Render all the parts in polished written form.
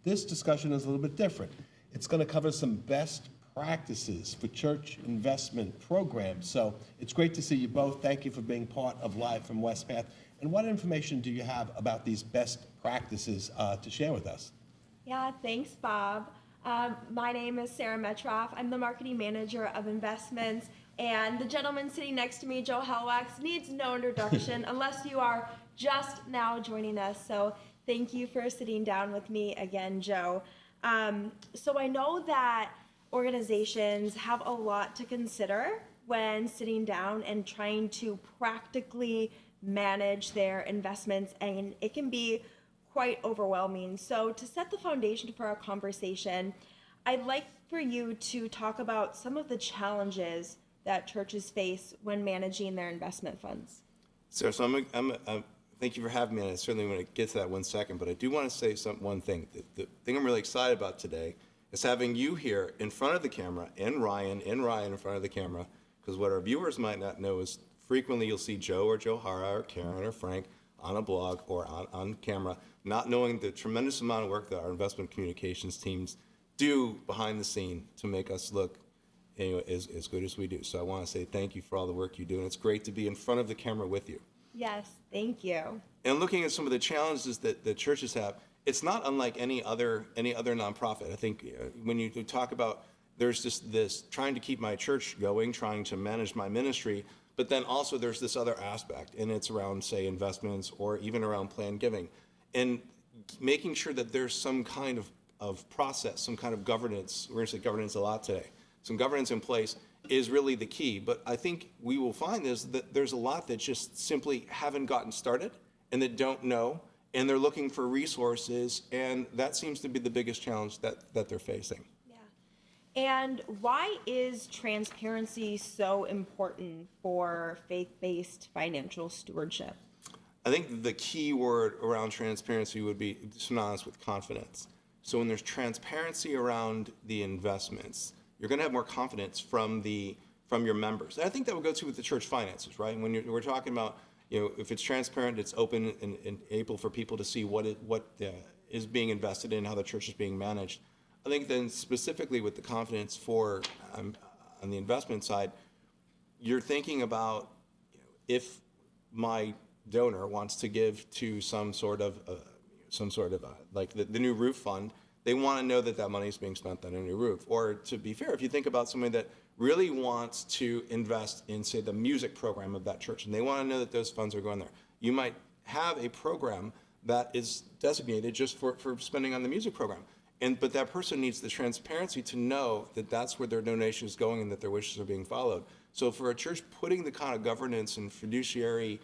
this discussion is a little bit different. It's going to cover some best practices for church investment programs. So it's great to see you both. Thank you for being part of Live from West Path. And what information do you have about these best practices to share with us? Yeah, thanks, Bob. My name is Sarah Metroff. I'm the marketing manager of investments, and the gentleman sitting next to me, Joe Halwax, needs no introduction unless you are just now joining us. So thank you for sitting down with me again, Joe. So I know that organizations have a lot to consider when sitting down and trying to practically manage their investments, and it can be quite overwhelming. So to set the foundation for our conversation, I'd like for you to talk about some of the challenges that churches face when managing their investment funds. So thank you for having me, and I certainly want to get to that 1 second, but I do want to say one thing. The thing I'm really excited about today is having you here in front of the camera, and Ryan in front of the camera, because what our viewers might not know is frequently you'll see Joe or Johara or Karen or Frank on a blog or on camera, not knowing the tremendous amount of work that our investment communications teams do behind the scene to make us look as good as we do. So I want to say thank you for all the work you do, and it's great to be in front of the camera with you. Yes, thank you. And looking at some of the challenges that the churches have, it's not unlike any other nonprofit. I think when you talk about there's just this trying to keep my church going, trying to manage my ministry, but then also there's this other aspect, and it's around, say, investments or even around planned giving. And making sure that there's some kind of process, some kind of governance, we're going to say governance a lot today, some governance in place is really the key. But I think we will find is that there's a lot that just simply haven't gotten started and that don't know, and they're looking for resources, and that seems to be the biggest challenge that they're facing. And why is transparency so important for faith-based financial stewardship? I think the key word around transparency would be synonymous with confidence. So when there's transparency around the investments, you're going to have more confidence from your members. And I think that would go too with the church finances, right? When we're talking about, if it's transparent, it's open and able for people to see what is being invested in, how the church is being managed. I think then specifically with the confidence for on the investment side, you're thinking about if my donor wants to give to some sort of like the new roof fund, they want to know that that money is being spent on a new roof. Or to be fair, if you think about somebody that really wants to invest in, say, the music program of that church, and they want to know that those funds are going there, you might have a program that is designated just for spending on the music program. But that person needs the transparency to know that that's where their donation is going and that their wishes are being followed. So for a church putting the kind of governance and fiduciary,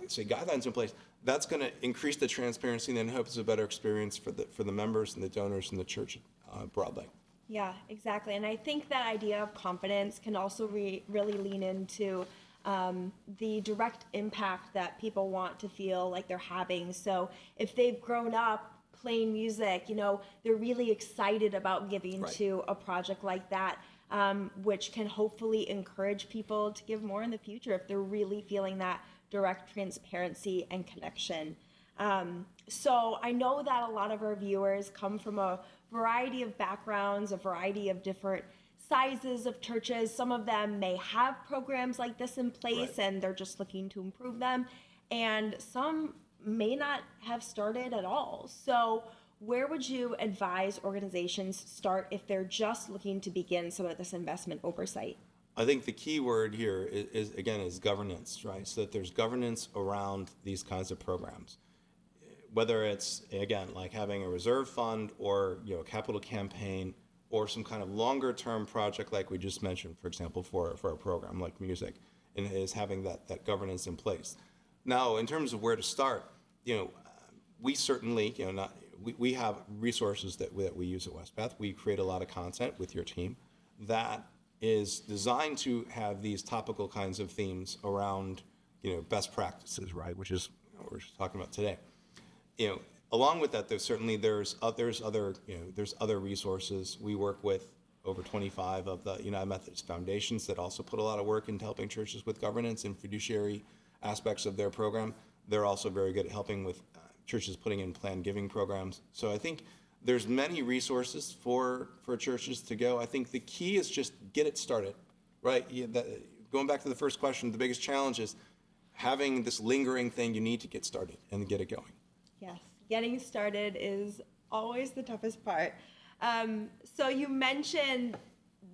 say, guidelines in place, that's going to increase the transparency and then hope it's a better experience for the members and the donors and the church broadly. Yeah, exactly. And I think that idea of confidence can also really lean into the direct impact that people want to feel like they're having. So if they've grown up playing music, they're really excited about giving to a project like that, which can hopefully encourage people to give more in the future if they're really feeling that direct transparency and connection. So I know that a lot of our viewers come from a variety of backgrounds, a variety of different sizes of churches. Some of them may have programs like this in place and they're just looking to improve them. And some may not have started at all. So where would you advise organizations start if they're just looking to begin some of this investment oversight? I think the key word here is governance, right? So that there's governance around these kinds of programs. Whether it's, again, like having a reserve fund or a capital campaign or some kind of longer term project like we just mentioned, for example, for a program like music, and is having that governance in place. Now, in terms of where to start, we certainly, we have resources that we use at WestPath. We create a lot of content with your team that is designed to have these topical kinds of themes around, best practices, right? Which is what we're talking about today. Along with that, there's other resources. We work with over 25 of the United Methodist foundations that also put a lot of work into helping churches with governance and fiduciary aspects of their program. They're also very good at helping with churches putting in planned giving programs. So I think There's many resources for churches to go. I think the key is just get it started, right? Going back to the first question, the biggest challenge is having this lingering thing. You need to get started and get it going. Yes, getting started is always the toughest part. So you mentioned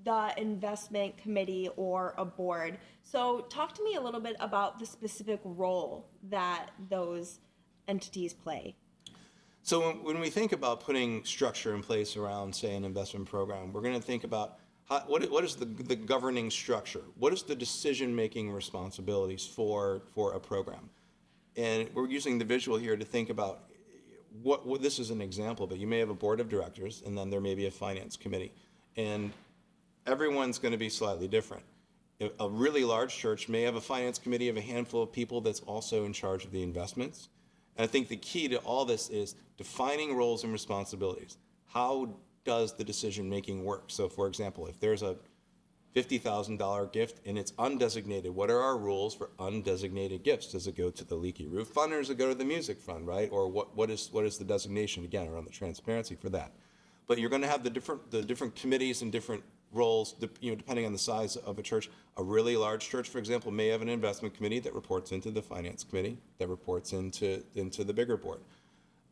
the investment committee or a board. So talk to me a little bit about the specific role that those entities play. So when we think about putting structure in place around, say, an investment program, we're going to think about what is the governing structure? What is the decision-making responsibilities for a program? And we're using the visual here to think about what this is an example, but you may have a board of directors, and then there may be a finance committee. And everyone's going to be slightly different. A really large church may have a finance committee of a handful of people that's also in charge of the investments. And I think the key to all this is defining roles and responsibilities. How does the decision-making work? So, for example, if there's a $50,000 gift and it's undesignated, what are our rules for undesignated gifts? Does it go to the leaky roof fund, or does it go to the music fund, right? Or what is the designation, again, around the transparency for that? But you're going to have the different committees and different roles, depending on the size of a church. A really large church, for example, may have an investment committee that reports into the finance committee, that reports into the bigger board.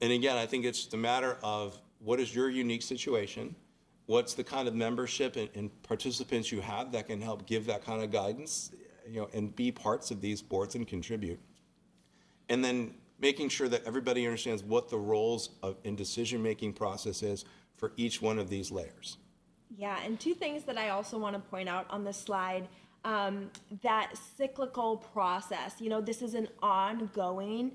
And again, I think it's just a matter of what is your unique situation, what's the kind of membership and participants you have that can help give that kind of guidance, and be parts of these boards and contribute. And then making sure that everybody understands what the roles in decision-making process is for each one of these layers. Yeah, and two things that I also want to point out on this slide, that cyclical process. This is an ongoing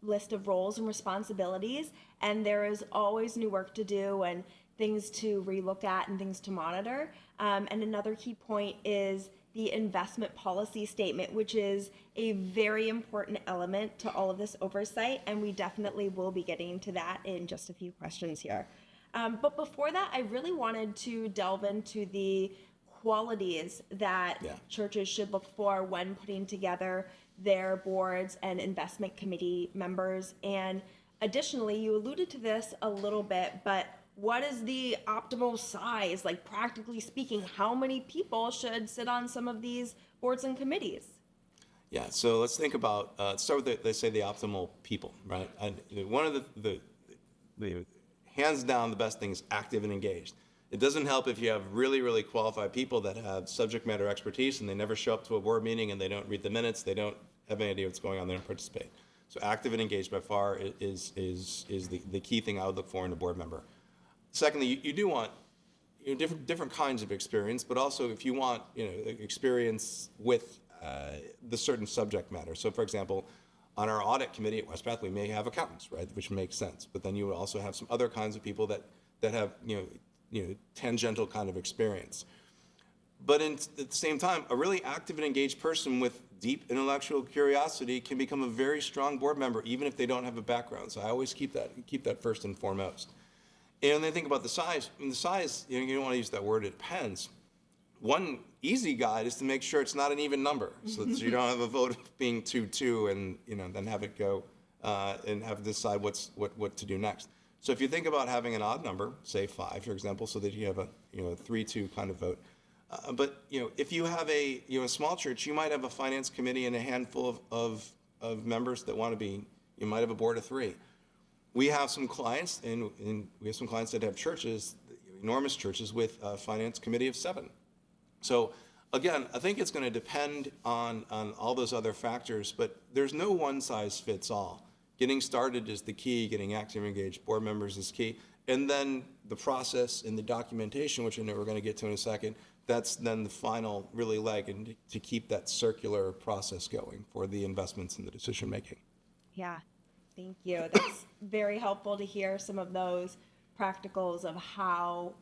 list of roles and responsibilities, and there is always new work to do and things to relook at and things to monitor. And another key point is the investment policy statement, which is a very important element to all of this oversight, and we definitely will be getting to that in just a few questions here. But before that, I really wanted to delve into the qualities that churches should look for when putting together their boards and investment committee members. And additionally, you alluded to this a little bit, but what is the optimal size? Like, practically speaking, how many people should sit on some of these boards and committees? Yeah, so let's think about, start with, they say the optimal people, right? And one of the hands down, the best thing is active and engaged. It doesn't help if you have really, really qualified people that have subject matter expertise and they never show up to a board meeting and they don't read the minutes, they don't have any idea what's going on, they don't participate. So active and engaged by far is the key thing I would look for in a board member. Secondly, you do want different kinds of experience, but also if you want experience with the certain subject matter. So for example, on our audit committee at West Bath, we may have accountants, right, which makes sense. But then you would also have some other kinds of people that have tangential kind of experience. But at the same time, a really active and engaged person with deep intellectual curiosity can become a very strong board member, even if they don't have a background. So I always keep that first and foremost. And then think about the size. I mean, the size, you don't want to use that word, it depends. One easy guide is to make sure it's not an even number, so that you don't have a vote of being 2-2 and then have it go and have to decide what to do next. So if you think about having an odd number, say 5, for example, so that you have a 3-2 kind of vote. But if you have a small church, you might have a finance committee and a handful of members that want to be. You might have a board of 3. We have some clients, and we have some clients that have churches, enormous churches, with a finance committee of 7. So again, I think it's going to depend on all those other factors, but there's no one size fits all. Getting started is the key. Getting active and engaged board members is key. And then the process and the documentation, which I know we're going to get to in a second, that's then the final really leg, and to keep that circular process going for the investments and the decision making. Yeah, thank you. That's very helpful to hear some of those practicals of how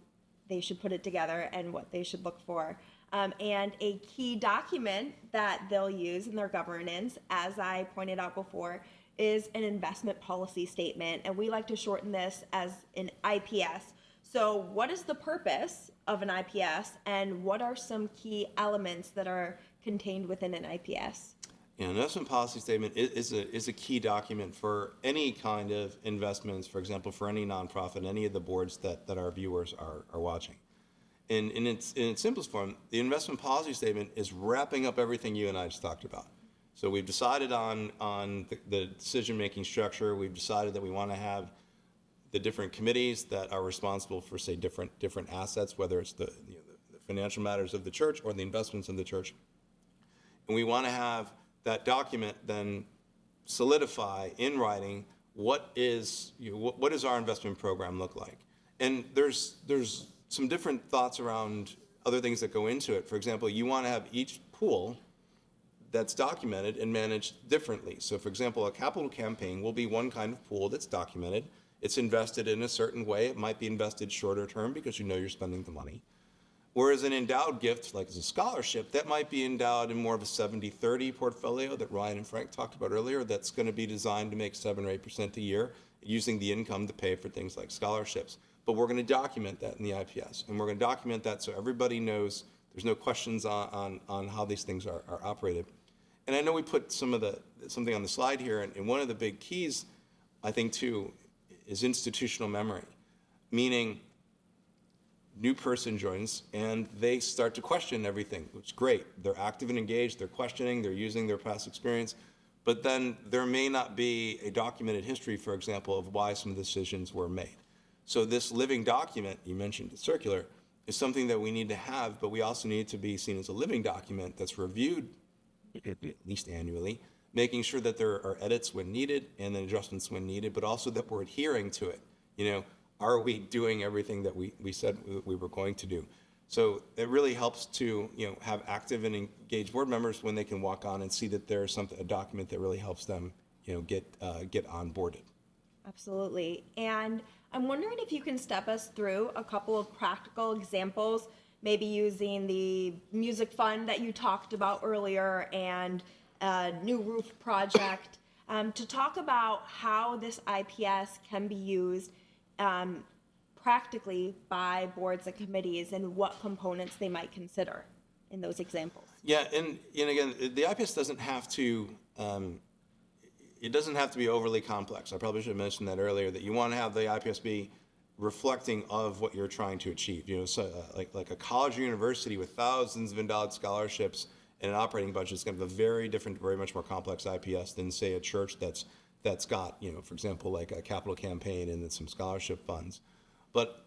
they should put it together and what they should look for. And a key document that they'll use in their governance, as I pointed out before, is an investment policy statement. And we like to shorten this as an IPS. So what is the purpose of an IPS, and what are some key elements that are contained within an IPS? An investment policy statement is a key document for any kind of investments, for example, for any nonprofit, any of the boards that our viewers are watching. And in its simplest form, the investment policy statement is wrapping up everything you and I just talked about. So we've decided on the decision-making structure. We've decided that we want to have the different committees that are responsible for, say, different assets, whether it's the financial matters of the church or the investments of the church. And we want to have that document then solidify in writing what does our investment program look like. And there's some different thoughts around other things that go into it. For example, you want to have each pool that's documented and managed differently. So for example, a capital campaign will be one kind of pool that's documented. It's invested in a certain way. It might be invested shorter term because you know you're spending the money. Whereas an endowed gift, like as a scholarship, that might be endowed in more of a 70-30 portfolio that Ryan and Frank talked about earlier, that's going to be designed to make 7 or 8% a year, using the income to pay for things like scholarships. But we're going to document that in the IPS, and we're going to document that so everybody knows there's no questions on how these things are operated. And I know we put something on the slide here, and one of the big keys, I think, too, is institutional memory, meaning new person joins and they start to question everything, which is great. They're active and engaged, they're questioning, they're using their past experience, but then there may not be a documented history, for example, of why some of the decisions were made. So this living document, you mentioned the circular, is something that we need to have, but we also need to be seen as a living document that's reviewed at least annually, making sure that there are edits when needed and then adjustments when needed, but also that we're adhering to it. Are we doing everything that we said we were going to do? So it really helps to have active and engaged board members when they can walk on and see that there's a document that really helps them get onboarded. Absolutely. And I'm wondering if you can step us through a couple of practical examples, maybe using the music fund that you talked about earlier and a new roof project, to talk about how this IPS can be used practically by boards and committees and what components they might consider in those examples. Yeah, and again, the IPS doesn't have to, it doesn't have to be overly complex. I probably should have mentioned that earlier, that you want to have the IPS be reflecting of what you're trying to achieve. So like a college or university with thousands of endowed scholarships and an operating budget is going to have a very different, very much more complex IPS than, say, a church that's got, for example, like a capital campaign and then some scholarship funds. But,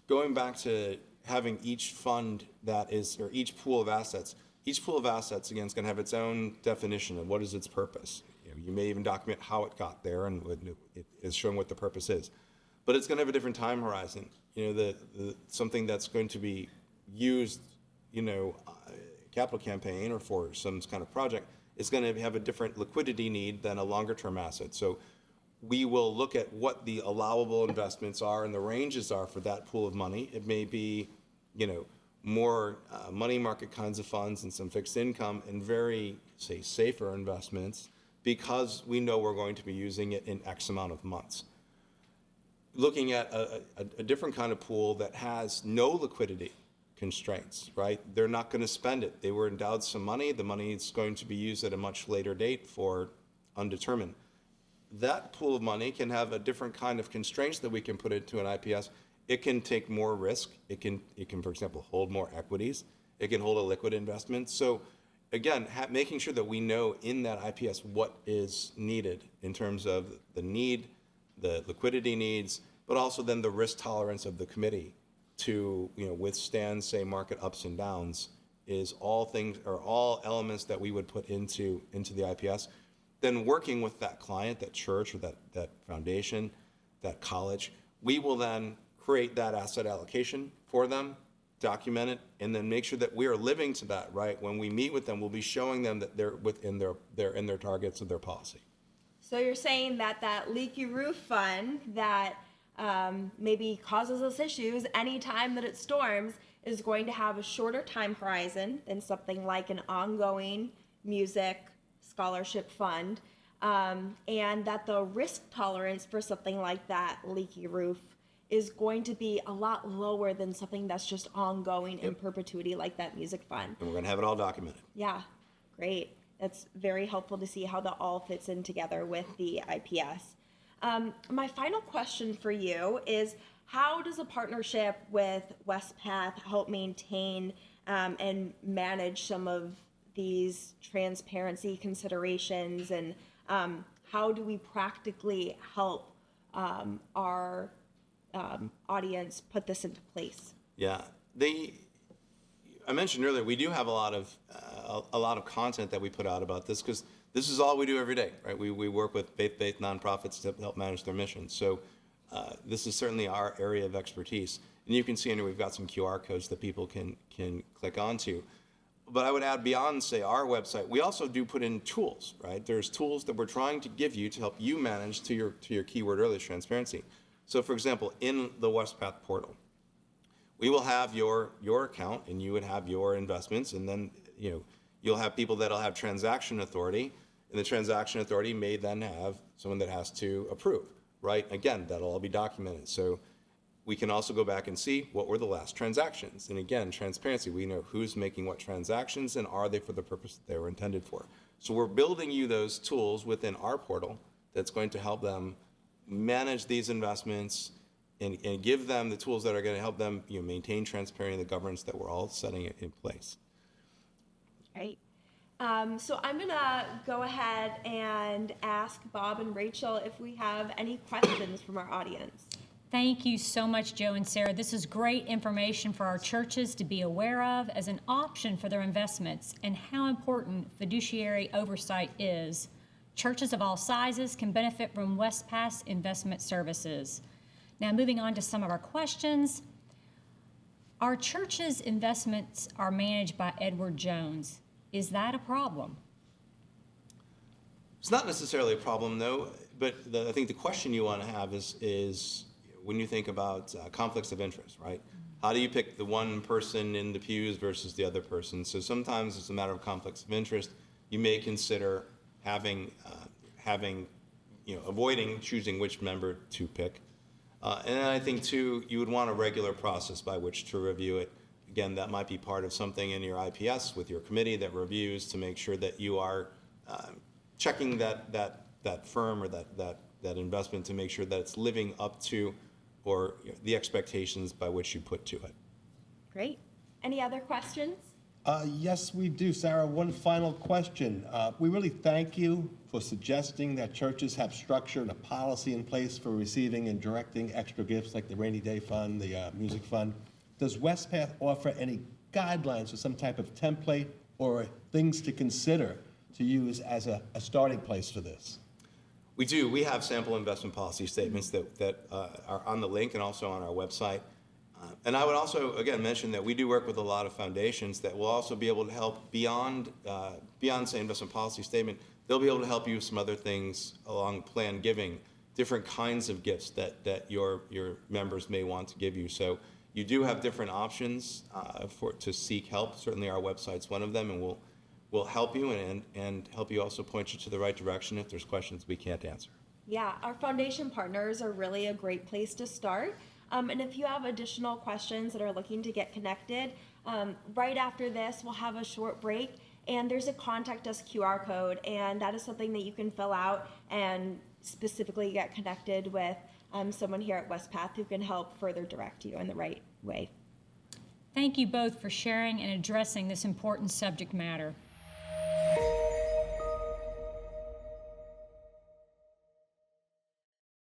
going back to having each fund or each pool of assets, again, is going to have its own definition of what is its purpose. You may even document how it got there and it is showing what the purpose is. But it's going to have a different time horizon. Something that's going to be used, capital campaign or for some kind of project, is going to have a different liquidity need than a longer term asset. So we will look at what the allowable investments are and the ranges are for that pool of money. It may be, more money market kinds of funds and some fixed income and very, say, safer investments, because we know we're going to be using it in X amount of months. Looking at a different kind of pool that has no liquidity constraints, right? They're not going to spend it. They were endowed some money. The money is going to be used at a much later date for undetermined. That pool of money can have a different kind of constraints that we can put into an IPS. It can take more risk. It can, for example, hold more equities. It can hold a liquid investment. So again, making sure that we know in that IPS what is needed in terms of the need, the liquidity needs, but also then the risk tolerance of the committee to withstand, say, market ups and downs, is all elements that we would put into the IPS. Then working with that client, that church or that foundation, that college, we will then create that asset allocation for them, document it, and then make sure that we are living to that, right? When we meet with them, we'll be showing them that they're within their targets of their policy. So you're saying that leaky roof fund that maybe causes us issues anytime that it storms is going to have a shorter time horizon than something like an ongoing music scholarship fund, and that the risk tolerance for something like that leaky roof is going to be a lot lower than something that's just ongoing in perpetuity like that music fund. And we're going to have it all documented. Yeah, great. That's very helpful to see how that all fits in together with the IPS. My final question for you is, how does a partnership with WestPath help maintain and manage some of these transparency considerations, and how do we practically help our audience put this into place? Yeah, I mentioned earlier, we do have a lot of content that we put out about this, because this is all we do every day, right? We work with faith-based nonprofits to help manage their mission. So this is certainly our area of expertise. And you can see in here we've got some QR codes that people can click onto. But I would add, beyond, say, our website, we also do put in tools, right? There's tools that we're trying to give you to help you manage, to your keyword earlier, transparency. So for example, in the WestPath portal, we will have your account, and you would have your investments, and then you'll have people that'll have transaction authority, and the transaction authority may then have someone that has to approve, right? Again, that'll all be documented. So we can also go back and see what were the last transactions. And again, transparency, we know who's making what transactions, and are they for the purpose that they were intended for. So we're building you those tools within our portal that's going to help them manage these investments, and give them the tools that are going to help them maintain transparency in the governance that we're all setting in place. Right. So I'm going to go ahead and ask Bob and Rachel if we have any questions from our audience. Thank you so much, Joe and Sarah. This is great information for our churches to be aware of as an option for their investments, and how important fiduciary oversight is. Churches of all sizes can benefit from WestPath's investment services. Now, moving on to some of our questions. Our church's investments are managed by Edward Jones. Is that a problem? It's not necessarily a problem, though, but I think the question you want to have is when you think about conflicts of interest, right? How do you pick the one person in the pews versus the other person? So sometimes it's a matter of conflicts of interest. You may consider avoiding choosing which member to pick. And then I think, too, you would want a regular process by which to review it. Again, that might be part of something in your IPS with your committee that reviews, to make sure that you are checking that firm or that investment, to make sure that it's living up to or the expectations by which you put to it. Great. Any other questions? Yes, we do. Sarah, one final question. We really thank you for suggesting that churches have structure and a policy in place for receiving and directing extra gifts like the rainy day fund, the music fund. Does WestPath offer any guidelines or some type of template or things to consider to use as a starting place for this? We do. We have sample investment policy statements that are on the link and also on our website. And I would also, again, mention that we do work with a lot of foundations that will also be able to help beyond, say, investment policy statement. They'll be able to help you with some other things along planned giving, different kinds of gifts that your members may want to give you. So you do have different options to seek help. Certainly our website's one of them, and we'll help you and help you also point you to the right direction if there's questions we can't answer. Yeah, our foundation partners are really a great place to start. And if you have additional questions that are looking to get connected, right after this, we'll have a short break, and there's a contact us QR code, and that is something that you can fill out and specifically get connected with someone here at WestPath who can help further direct you in the right way. Thank you both for sharing and addressing this important subject matter.